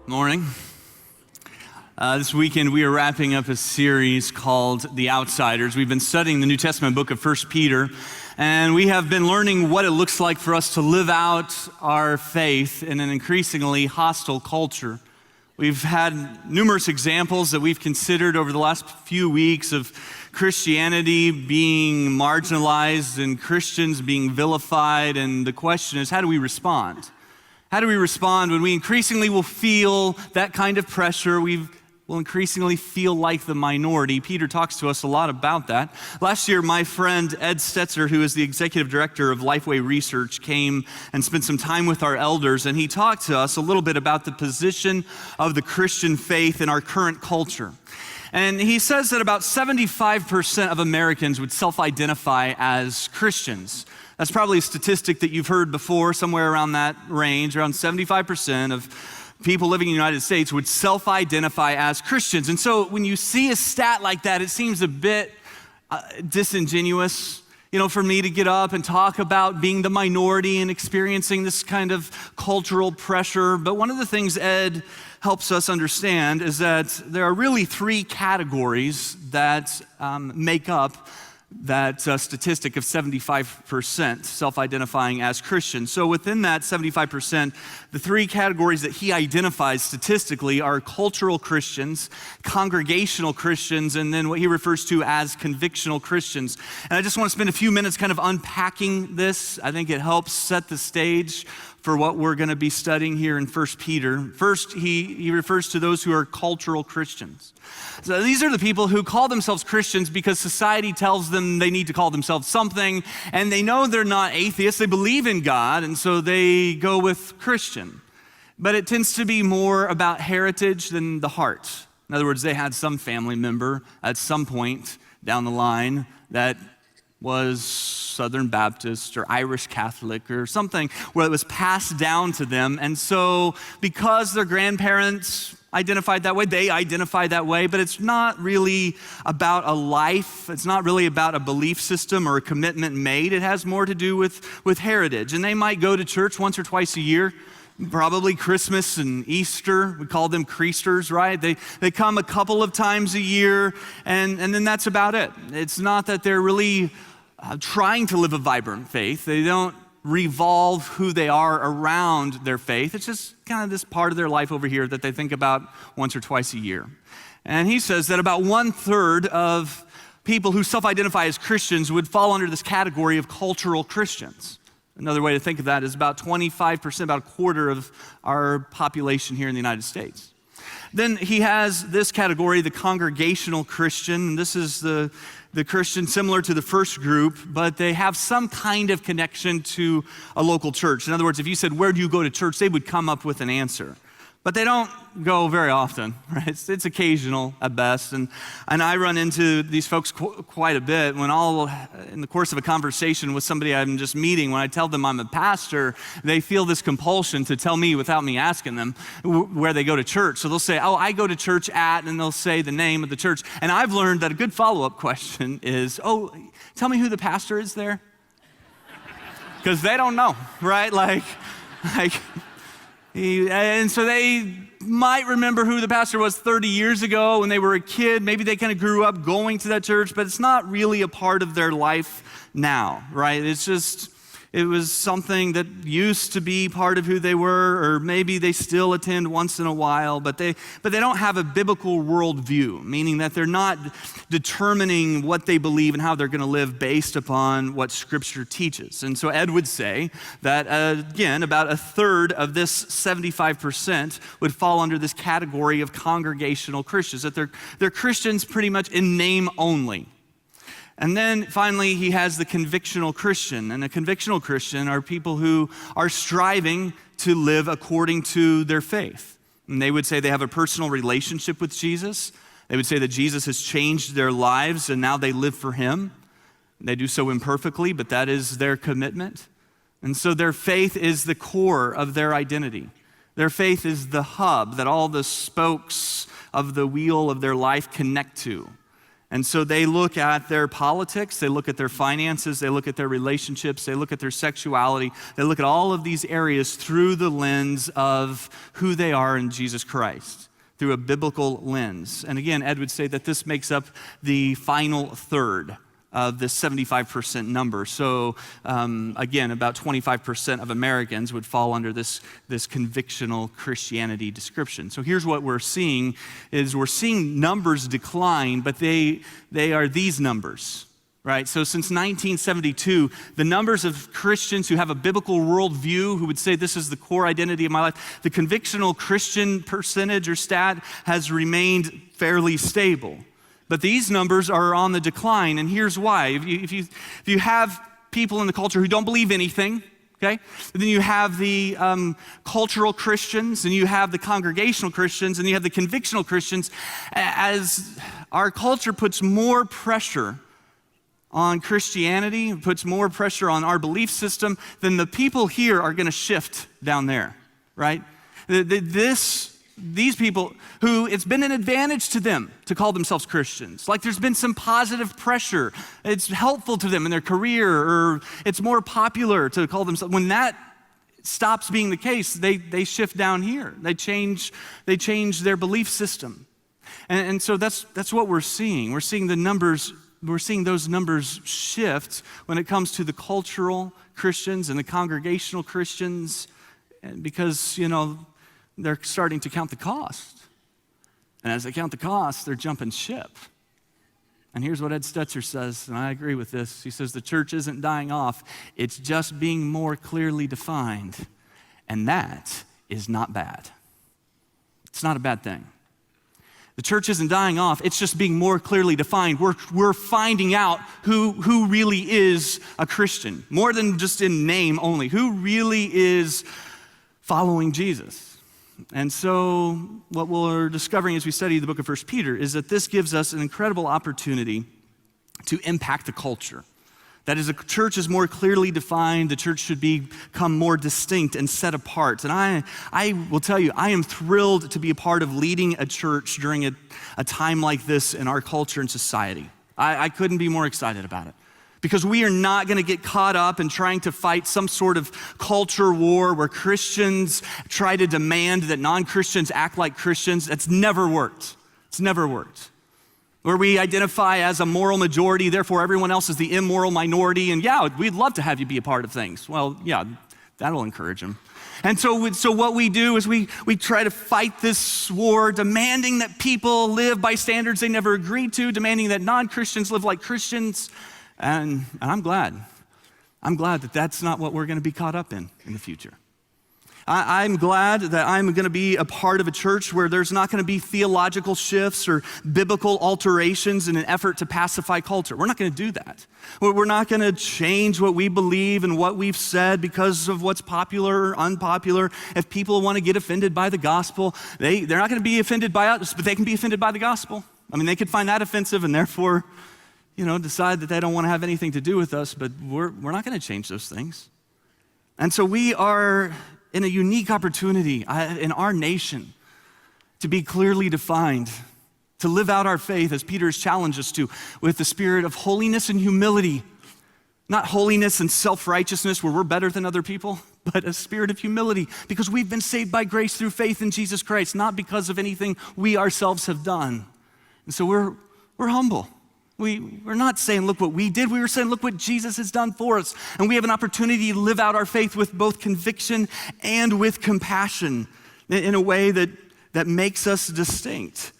Morning. This weekend we are wrapping up a series called The Outsiders. We've been studying the New Testament book of 1 Peter, and we have been learning what it looks like for us to live out our faith in an increasingly hostile culture. We've had numerous examples that we've considered over the last few weeks of Christianity being marginalized and Christians being vilified, and the question is, how do we respond? How do we respond when we increasingly will feel that kind of pressure? We will increasingly feel like the minority. Peter talks to us a lot about that. Last year, my friend Ed Stetzer, who is the executive director of Lifeway Research, came and spent some time with our elders, and he talked to us a little bit about the position of the Christian faith in our current culture. And he says that about 75% of Americans would self-identify as Christians. That's probably a statistic that you've heard before, somewhere around that range. Around 75% of people living in the United States would self-identify as Christians. And so when you see a stat like that, it seems a bit disingenuous, for me to get up and talk about being the minority and experiencing this kind of cultural pressure. But one of the things Ed helps us understand is that there are really three categories that make up that statistic of 75% self-identifying as Christians. So within that 75%, the three categories that he identifies statistically are cultural Christians, congregational Christians, and then what he refers to as convictional Christians. And I just want to spend a few minutes kind of unpacking this. I think it helps set the stage for what we're going to be studying here in 1 Peter. First, he refers to those who are cultural Christians. So these are the people who call themselves Christians because society tells them they need to call themselves something, and they know they're not atheists. They believe in God, and so they go with Christian. But it tends to be more about heritage than the heart. In other words, they had some family member at some point down the line that was Southern Baptist or Irish Catholic or something where it was passed down to them. And so because their grandparents identified that way, they identify that way, but it's not really about a life. It's not really about a belief system or a commitment made. It has more to do with heritage. And they might go to church once or twice a year, probably Christmas and Easter. We call them Creasters, right? They come a couple of times a year, and then that's about it. It's not that they're really trying to live a vibrant faith. They don't revolve who they are around their faith. It's just kind of this part of their life over here that they think about once or twice a year. And he says that about 1/3 of people who self-identify as Christians would fall under this category of cultural Christians. Another way to think of that is about 25%, about a quarter of our population here in the United States. Then he has this category, the congregational Christian. This is the Christian similar to the first group, but they have some kind of connection to a local church. In other words, if you said, "Where do you go to church?" they would come up with an answer. But they don't go very often, right? It's occasional at best. And I run into these folks quite a bit when in the course of a conversation with somebody I'm just meeting, when I tell them I'm a pastor, they feel this compulsion to tell me without me asking them where they go to church. So they'll say, "Oh, I go to church at," and they'll say the name of the church. And I've learned that a good follow-up question is, "Oh, tell me who the pastor is there." Because they don't know, right? And so they might remember who the pastor was 30 years ago when they were a kid. Maybe they kind of grew up going to that church, but it's not really a part of their life now, right? It was something that used to be part of who they were, or maybe they still attend once in a while, but they don't have a biblical worldview, meaning that they're not determining what they believe and how they're going to live based upon what Scripture teaches. And so Ed would say that, again, about 1/3 of this 75% would fall under this category of congregational Christians, that they're Christians pretty much in name only. And then finally, he has the convictional Christian. And a convictional Christian are people who are striving to live according to their faith. And they would say they have a personal relationship with Jesus. They would say that Jesus has changed their lives and now they live for him. They do so imperfectly, but that is their commitment. And so their faith is the core of their identity. Their faith is the hub that all the spokes of the wheel of their life connect to. And so they look at their politics, they look at their finances, they look at their relationships, they look at their sexuality, they look at all of these areas through the lens of who they are in Jesus Christ, through a biblical lens. And again, Ed would say that this makes up the final third of this 75% number. So again, about 25% of Americans would fall under this convictional Christianity description. So here's what we're seeing, is we're seeing numbers decline, but they are these numbers, right? So since 1972, the numbers of Christians who have a biblical worldview, who would say this is the core identity of my life, the convictional Christian percentage or stat has remained fairly stable. But these numbers are on the decline, and here's why. If you have people in the culture who don't believe anything, okay? And then you have the cultural Christians, and you have the congregational Christians, and you have the convictional Christians. As our culture puts more pressure on Christianity, puts more pressure on our belief system, then the people here are going to shift down there, right? These people who it's been an advantage to them to call themselves Christians. Like there's been some positive pressure. It's helpful to them in their career, or it's more popular to call themselves. When that stops being the case, they shift down here. They change their belief system. And so that's what we're seeing. We're seeing those numbers shift when it comes to the cultural Christians and the congregational Christians, because, they're starting to count the cost. And as they count the cost, they're jumping ship. And here's what Ed Stetzer says, and I agree with this. He says, the church isn't dying off, it's just being more clearly defined. And that is not bad. It's not a bad thing. The church isn't dying off, it's just being more clearly defined. We're finding out who really is a Christian, more than just in name only, who really is following Jesus. And so what we're discovering as we study the book of 1 Peter is that this gives us an incredible opportunity to impact the culture. That is, a church is more clearly defined, the church should become more distinct and set apart. And I will tell you, I am thrilled to be a part of leading a church during a time like this in our culture and society. I couldn't be more excited about it. Because we are not going to get caught up in trying to fight some sort of culture war where Christians try to demand that non-Christians act like Christians. That's never worked. It's never worked. Where we identify as a moral majority, therefore everyone else is the immoral minority, and yeah, we'd love to have you be a part of things. Well, yeah, that'll encourage them. And so what we do is we try to fight this war, demanding that people live by standards they never agreed to, demanding that non-Christians live like Christians. And I'm glad that that's not what we're going to be caught up in the future. I'm glad that I'm going to be a part of a church where there's not going to be theological shifts or biblical alterations in an effort to pacify culture. We're not going to do that. We're not going to change what we believe and what we've said because of what's popular or unpopular. If people want to get offended by the gospel, they're not going to be offended by us, but they can be offended by the gospel. I mean, they could find that offensive and therefore decide that they don't want to have anything to do with us, but we're not going to change those things. And so we are in a unique opportunity in our nation to be clearly defined, to live out our faith as Peter has challenged us to, with the spirit of holiness and humility. Not holiness and self-righteousness where we're better than other people, but a spirit of humility because we've been saved by grace through faith in Jesus Christ, not because of anything we ourselves have done. And so we're humble. We're not saying, look what we did. We were saying, look what Jesus has done for us. And we have an opportunity to live out our faith with both conviction and with compassion in a way that makes us distinct.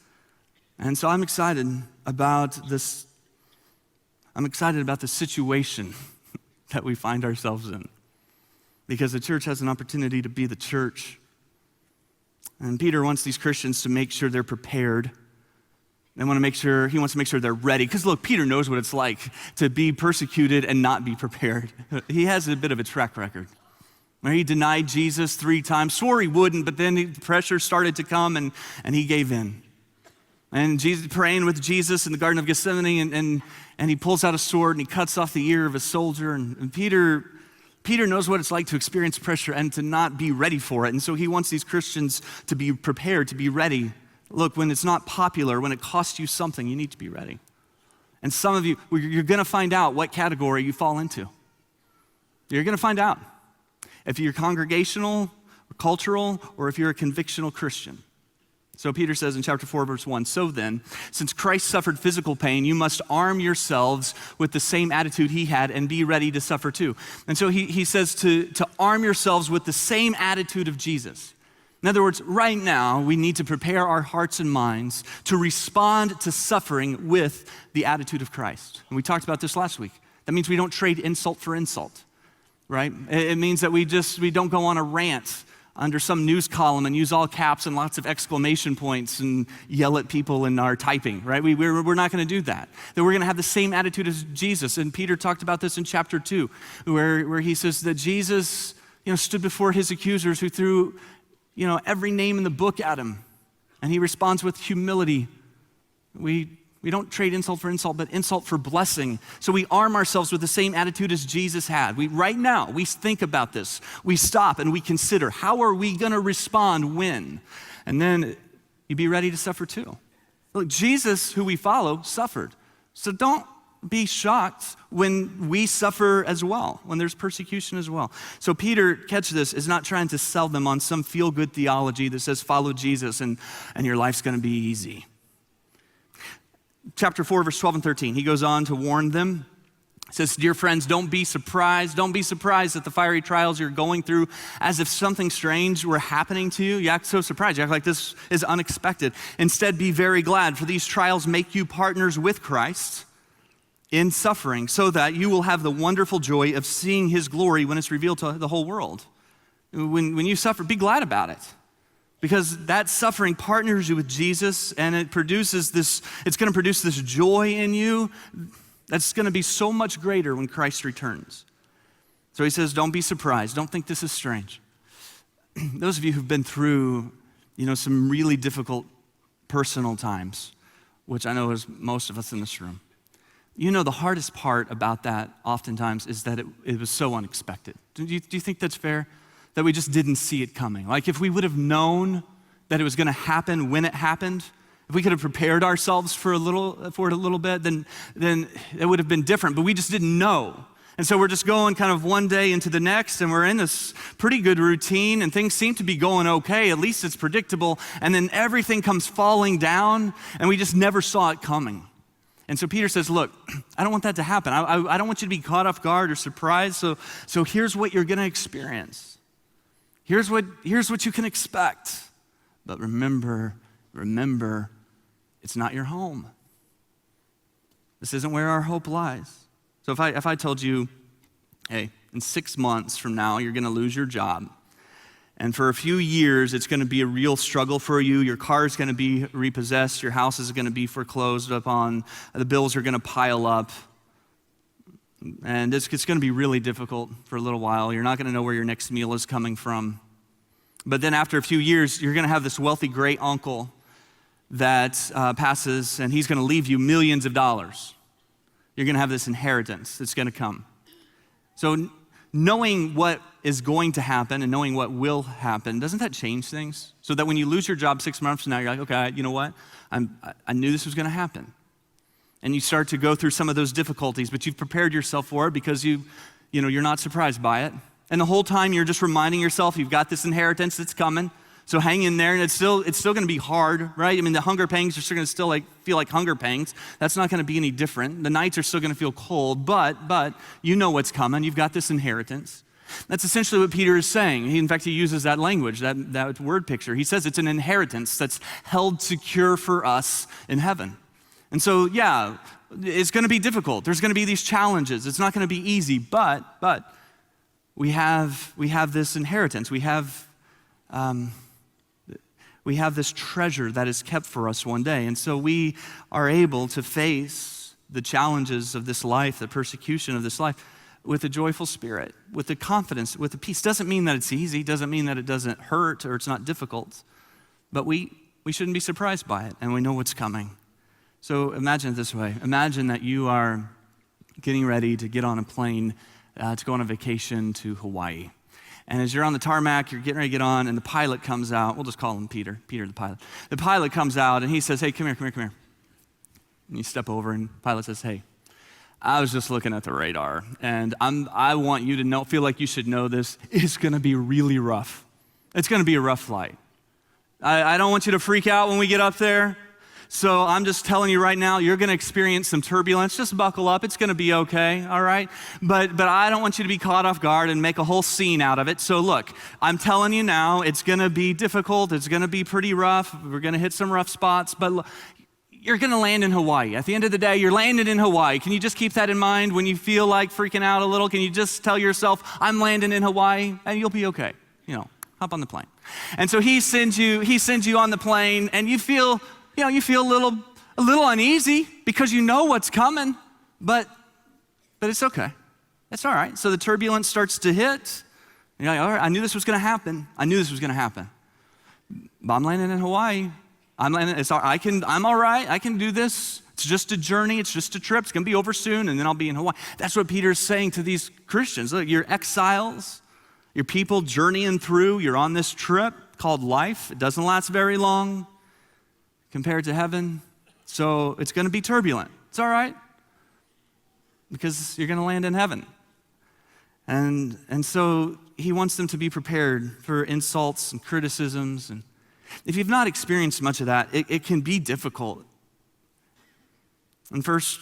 And so I'm excited about this. I'm excited about the situation that we find ourselves in because the church has an opportunity to be the church. And Peter wants these Christians to make sure they're prepared. He wants to make sure they're ready. Because look, Peter knows what it's like to be persecuted and not be prepared. He has a bit of a track record where he denied Jesus 3 times, swore he wouldn't, but then the pressure started to come and he gave in. And Jesus praying with Jesus in the Garden of Gethsemane, and he pulls out a sword and he cuts off the ear of a soldier. And Peter knows what it's like to experience pressure and to not be ready for it. And so he wants these Christians to be prepared, to be ready. Look, when it's not popular, when it costs you something, you need to be ready. And some of you, you're going to find out what category you fall into. You're going to find out if you're congregational, or cultural, or if you're a convictional Christian. So Peter says in chapter 4, verse 1, so then, since Christ suffered physical pain, you must arm yourselves with the same attitude he had and be ready to suffer too. And so he says to arm yourselves with the same attitude of Jesus. In other words, right now, we need to prepare our hearts and minds to respond to suffering with the attitude of Christ. And we talked about this last week. That means we don't trade insult for insult, right? It means that we don't go on a rant under some news column and use all caps and lots of exclamation points and yell at people in our typing, right? We're not going to do that. That we're going to have the same attitude as Jesus. And Peter talked about this in chapter 2, where he says that Jesus, stood before his accusers who threw, every name in the book at him. And he responds with humility. We don't trade insult for insult, but insult for blessing. So we arm ourselves with the same attitude as Jesus had. Right now, we think about this. We stop and we consider, how are we going to respond when? And then you be ready to suffer too. Look, Jesus, who we follow, suffered. So don't be shocked when we suffer as well, when there's persecution as well. So Peter, catch this, is not trying to sell them on some feel-good theology that says follow Jesus and your life's going to be easy. Chapter 4, verse 12 and 13, he goes on to warn them. He says, dear friends, don't be surprised. Don't be surprised at the fiery trials you're going through as if something strange were happening to you. You act so surprised. You act like this is unexpected. Instead, be very glad, for these trials make you partners with Christ in suffering, so that you will have the wonderful joy of seeing his glory when it's revealed to the whole world. When you suffer, be glad about it. Because that suffering partners you with Jesus, and it's going to produce this joy in you that's going to be so much greater when Christ returns. So he says, don't be surprised. Don't think this is strange. Those of you who've been through, some really difficult personal times, which I know is most of us in this room, the hardest part about that oftentimes is that it was so unexpected. Do you think that's fair? That we just didn't see it coming. Like if we would have known that it was going to happen when it happened, if we could have prepared ourselves for it a little bit, then it would have been different, but we just didn't know. And so we're just going kind of one day into the next, and we're in this pretty good routine, and things seem to be going okay, at least it's predictable, and then everything comes falling down, and we just never saw it coming. And so Peter says, look, I don't want that to happen. I don't want you to be caught off guard or surprised, so here's what you're going to experience. Here's what you can expect. But remember, it's not your home. This isn't where our hope lies. So if I told you, hey, in 6 months from now, you're gonna lose your job, and for a few years, it's gonna be a real struggle for you. Your car is gonna be repossessed, your house is gonna be foreclosed upon, the bills are gonna pile up, and it's going to be really difficult for a little while. You're not going to know where your next meal is coming from. But then after a few years, you're going to have this wealthy great uncle that passes, and he's going to leave you millions of dollars. You're going to have this inheritance that's going to come. So knowing what is going to happen and knowing what will happen, doesn't that change things? So that when you lose your job 6 months from now, you're like, okay, you know what? I knew this was going to happen. And you start to go through some of those difficulties, but you've prepared yourself for it because you're not surprised by it. And the whole time you're just reminding yourself you've got this inheritance that's coming. So hang in there, and it's still going to be hard, right? I mean, the hunger pangs are still going to feel like hunger pangs. That's not going to be any different. The nights are still going to feel cold, but you know what's coming. You've got this inheritance. That's essentially what Peter is saying. In fact, he uses that language, that word picture. He says it's an inheritance that's held secure for us in heaven. And so, yeah, it's going to be difficult. There's going to be these challenges. It's not going to be easy, but we have this inheritance. We have this treasure that is kept for us one day. And so we are able to face the challenges of this life, the persecution of this life, with a joyful spirit, with the confidence, with the peace. Doesn't mean that it's easy, doesn't mean that it doesn't hurt or it's not difficult, but we shouldn't be surprised by it, and we know what's coming. So imagine it this way. Imagine that you are getting ready to get on a plane to go on a vacation to Hawaii. And as you're on the tarmac, you're getting ready to get on, and the pilot comes out. We'll just call him Peter the pilot. The pilot comes out, and he says, hey, come here. And you step over and Pilate says, hey, I was just looking at the radar, and I want you to feel like you should know this. It's going to be really rough. It's going to be a rough flight. I don't want you to freak out when we get up there. So I'm just telling you right now, you're going to experience some turbulence. Just buckle up. It's going to be okay, all right? But I don't want you to be caught off guard and make a whole scene out of it. So look, I'm telling you now, it's going to be difficult. It's going to be pretty rough. We're going to hit some rough spots. But look, you're going to land in Hawaii. At the end of the day, you're landing in Hawaii. Can you just keep that in mind when you feel like freaking out a little? Can you just tell yourself, I'm landing in Hawaii, and you'll be okay. Hop on the plane. And so he sends you on the plane, and you feel a little uneasy because you know what's coming, but it's okay. It's all right. So the turbulence starts to hit. You're like, all right, I knew this was going to happen. But I'm landing in Hawaii. I'm all right. I can do this. It's just a journey. It's just a trip. It's going to be over soon, and then I'll be in Hawaii. That's what Peter's saying to these Christians. Look, you're exiles. You're people journeying through. You're on this trip called life. It doesn't last very long compared to heaven. So it's going to be turbulent. It's all right because you're going to land in heaven. And so he wants them to be prepared for insults and criticisms. And if you've not experienced much of that, it can be difficult. In verse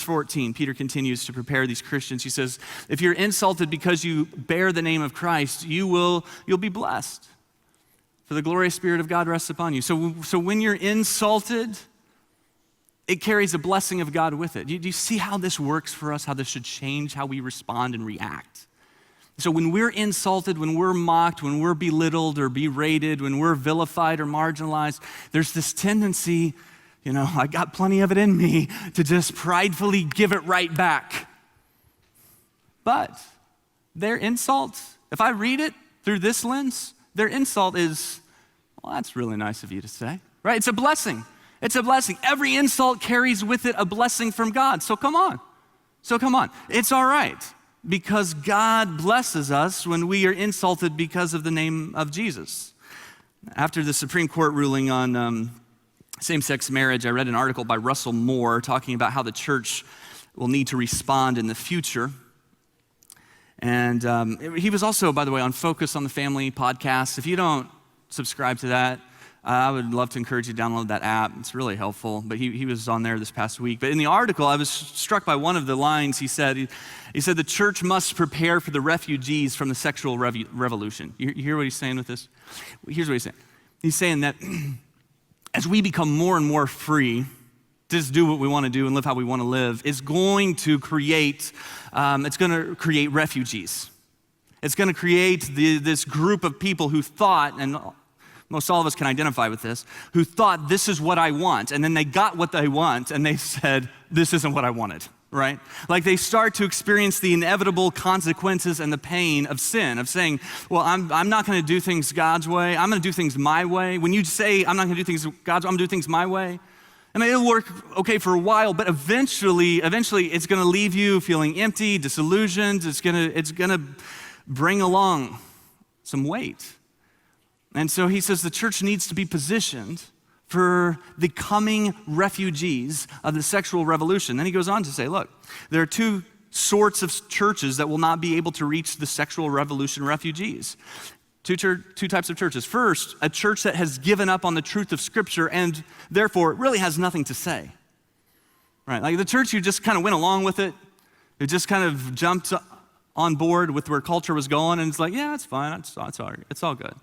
14, Peter continues to prepare these Christians. He says, if you're insulted because you bear the name of Christ, you'll be blessed. For the glorious Spirit of God rests upon you. So when you're insulted, it carries a blessing of God with it. Do you see how this works for us, how this should change how we respond and react? So when we're insulted, when we're mocked, when we're belittled or berated, when we're vilified or marginalized, there's this tendency, I got plenty of it in me to just pridefully give it right back. But their insult, if I read it through this lens, their insult is, well, that's really nice of you to say, right? It's a blessing. It's a blessing. Every insult carries with it a blessing from God. So come on. It's all right because God blesses us when we are insulted because of the name of Jesus. After the Supreme Court ruling on same-sex marriage, I read an article by Russell Moore talking about how the church will need to respond in the future. And he was also, by the way, on Focus on the Family podcast. If you don't subscribe to that, I would love to encourage you to download that app. It's really helpful. But he was on there this past week. But in the article, I was struck by one of the lines he said. He said, the church must prepare for the refugees from the sexual revolution. You hear what he's saying with this? Here's what he's saying. He's saying that as we become more and more free to just do what we want to do and live how we want to live, it's going to create refugees. It's going to create this group of people who thought, and most all of us can identify with this, who thought this is what I want, and then they got what they want, and they said, this isn't what I wanted, right? Like they start to experience the inevitable consequences and the pain of sin, of saying, well, I'm not going to do things God's way. I'm going to do things my way. When you say I'm not going to do things God's way, I'm going to do things my way. I mean, it'll work okay for a while, but eventually it's going to leave you feeling empty, disillusioned. It's going to bring along some weight. And so he says the church needs to be positioned for the coming refugees of the sexual revolution. Then he goes on to say, look, there are two sorts of churches that will not be able to reach the sexual revolution refugees. Two types of churches. First, a church that has given up on the truth of Scripture and therefore really has nothing to say. Right? Like the church who just kind of went along with it, who just kind of jumped on board with where culture was going, and it's like, yeah, it's fine, it's all good.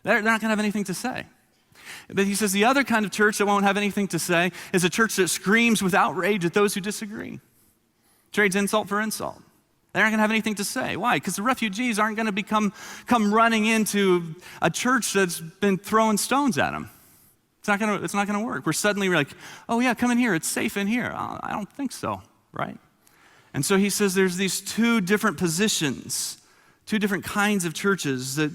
They're not going to have anything to say. But he says the other kind of church that won't have anything to say is a church that screams with outrage at those who disagree, trades insult for insult. They aren't going to have anything to say. Why? Because the refugees aren't going to come running into a church that's been throwing stones at them. It's not going to work. We're like, oh yeah, come in here. It's safe in here. I don't think so, right? And so he says there's these two different positions, two different kinds of churches that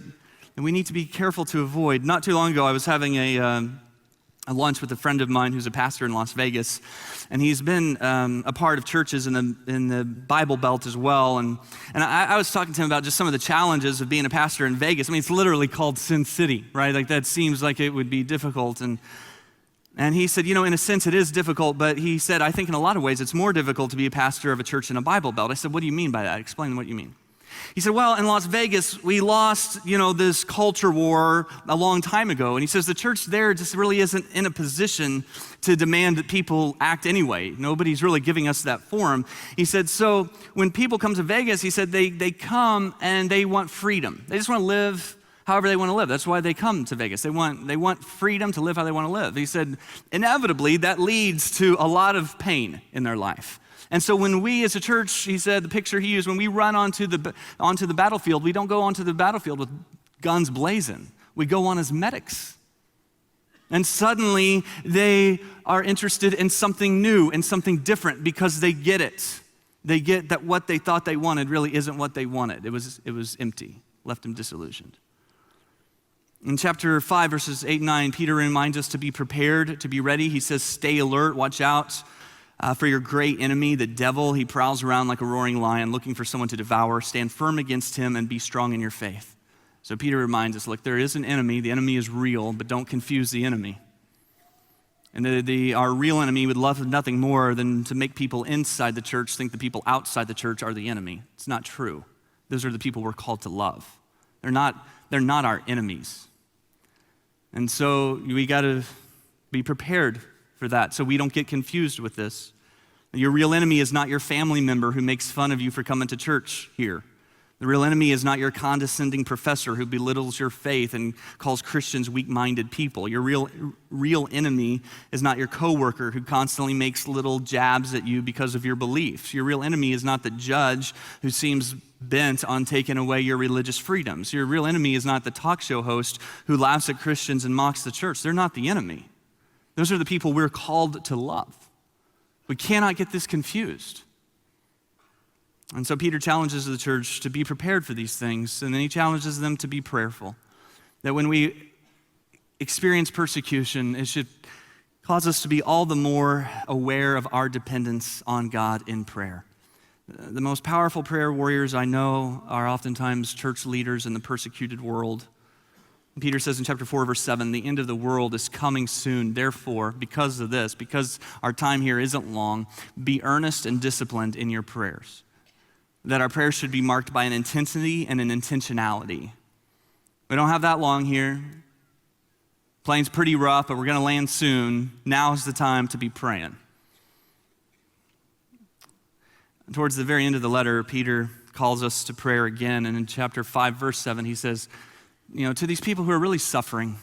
we need to be careful to avoid. Not too long ago, I was having a lunch with a friend of mine who's a pastor in Las Vegas, and he's been a part of churches in the Bible Belt as well. And I was talking to him about just some of the challenges of being a pastor in Vegas. I mean, it's literally called Sin City, right? Like that seems like it would be difficult. And And he said, in a sense it is difficult, but he said, I think in a lot of ways it's more difficult to be a pastor of a church in a Bible Belt. I said, what do you mean by that? Explain what you mean. He said, well, in Las Vegas, we lost, this culture war a long time ago. And he says the church there just really isn't in a position to demand that people act anyway. Nobody's really giving us that forum. He said, so when people come to Vegas, he said they come and they want freedom. They just want to live however they want to live. That's why they come to Vegas. They want freedom to live how they want to live. He said, inevitably, that leads to a lot of pain in their life. And so when we as a church, he said, the picture he used, when we run onto the battlefield, we don't go onto the battlefield with guns blazing. We go on as medics. And suddenly they are interested in something new and something different because they get it. They get that what they thought they wanted really isn't what they wanted. It was empty, left them disillusioned. In chapter 5, verses 8 and 9, Peter reminds us to be prepared, to be ready. He says, stay alert, watch out. For your great enemy, the devil, he prowls around like a roaring lion looking for someone to devour. Stand firm against him and be strong in your faith. So Peter reminds us, look, there is an enemy. The enemy is real, but don't confuse the enemy. And our real enemy would love nothing more than to make people inside the church think the people outside the church are the enemy. It's not true. Those are the people we're called to love. They're not our enemies. And so we got to be prepared for that so we don't get confused with this. Your real enemy is not your family member who makes fun of you for coming to church here. The real enemy is not your condescending professor who belittles your faith and calls Christians weak-minded people. Your real enemy is not your coworker who constantly makes little jabs at you because of your beliefs. Your real enemy is not the judge who seems bent on taking away your religious freedoms. Your real enemy is not the talk show host who laughs at Christians and mocks the church. They're not the enemy. Those are the people we're called to love. We cannot get this confused. And so Peter challenges the church to be prepared for these things, and then he challenges them to be prayerful. That when we experience persecution, it should cause us to be all the more aware of our dependence on God in prayer. The most powerful prayer warriors I know are oftentimes church leaders in the persecuted world. Peter says in chapter 4, verse 7, the end of the world is coming soon. Therefore, because of this, because our time here isn't long, be earnest and disciplined in your prayers. That our prayers should be marked by an intensity and an intentionality. We don't have that long here. Plane's pretty rough, but we're going to land soon. Now's the time to be praying. Towards the very end of the letter, Peter calls us to prayer again. And in chapter 5, verse 7, he says, to these people who are really suffering,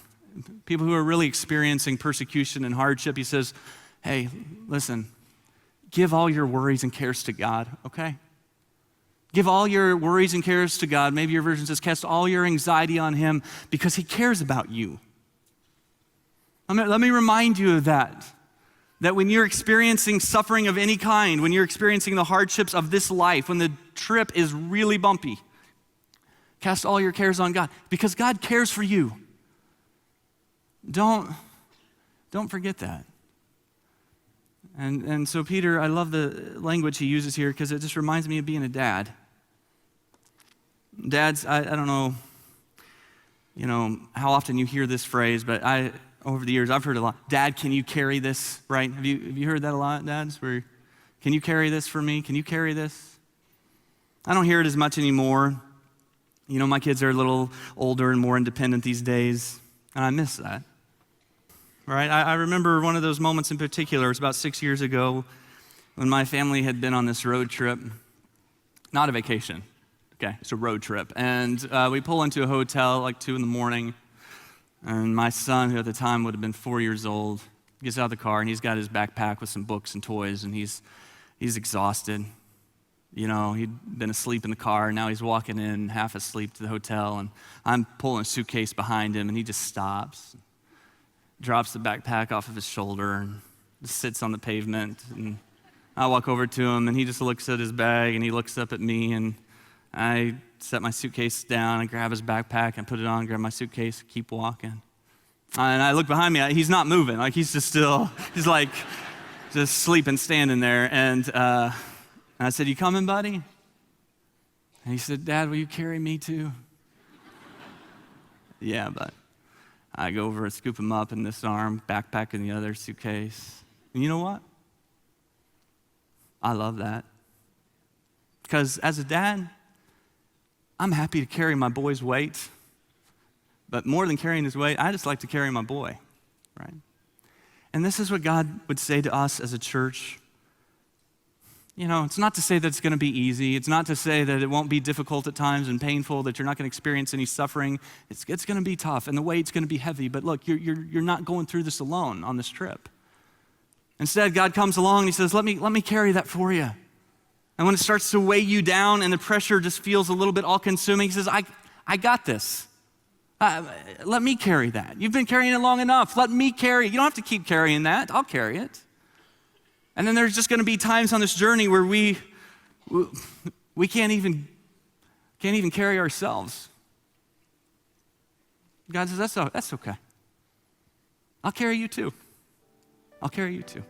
people who are really experiencing persecution and hardship, he says, hey, listen, give all your worries and cares to God, okay? Give all your worries and cares to God. Maybe your version says, cast all your anxiety on him because he cares about you. Let me remind you of that when you're experiencing suffering of any kind, when you're experiencing the hardships of this life, when the trip is really bumpy, cast all your cares on God because God cares for you. Don't forget that. And so Peter, I love the language he uses here because it just reminds me of being a dad. Dads, I don't know, how often you hear this phrase, but over the years I've heard a lot. Dad, can you carry this? Right? Have you heard that a lot, dads? Where, can you carry this for me? Can you carry this? I don't hear it as much anymore. My kids are a little older and more independent these days, and I miss that. Right? I remember one of those moments in particular. It was about 6 years ago when my family had been on this road trip. Not a vacation. Okay, it's a road trip. And we pull into a hotel like 2 a.m, and my son, who at the time would have been 4 years old, gets out of the car, and he's got his backpack with some books and toys, and he's exhausted. He'd been asleep in the car, and now he's walking in half asleep to the hotel, and I'm pulling a suitcase behind him, and he just stops, drops the backpack off of his shoulder, and just sits on the pavement. And I walk over to him, and he just looks at his bag, and he looks up at me, and I set my suitcase down, and grab his backpack, and put it on, grab my suitcase, keep walking. And I look behind me, he's not moving, like he's just still, he's like just sleeping, standing there, and I said, you coming, buddy? And he said, Dad, will you carry me too? Yeah, but I go over and scoop him up in this arm, backpack in the other suitcase. And you know what? I love that. Because as a dad, I'm happy to carry my boy's weight. But more than carrying his weight, I just like to carry my boy, right? And this is what God would say to us as a church. You know, it's not to say that it's going to be easy. It's not to say that it won't be difficult at times and painful, that you're not going to experience any suffering. It's going to be tough, and the weight's going to be heavy. But look, you're not going through this alone on this trip. Instead, God comes along and he says, let me carry that for you. And when it starts to weigh you down and the pressure just feels a little bit all-consuming, he says, I got this. Let me carry that. You've been carrying it long enough. Let me carry it. You don't have to keep carrying that. I'll carry it. And then there's just going to be times on this journey where we can't even carry ourselves. God says, that's okay. I'll carry you too. I'll carry you too.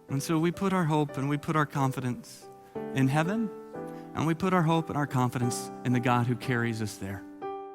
And so we put our hope and we put our confidence in heaven, and we put our hope and our confidence in the God who carries us there.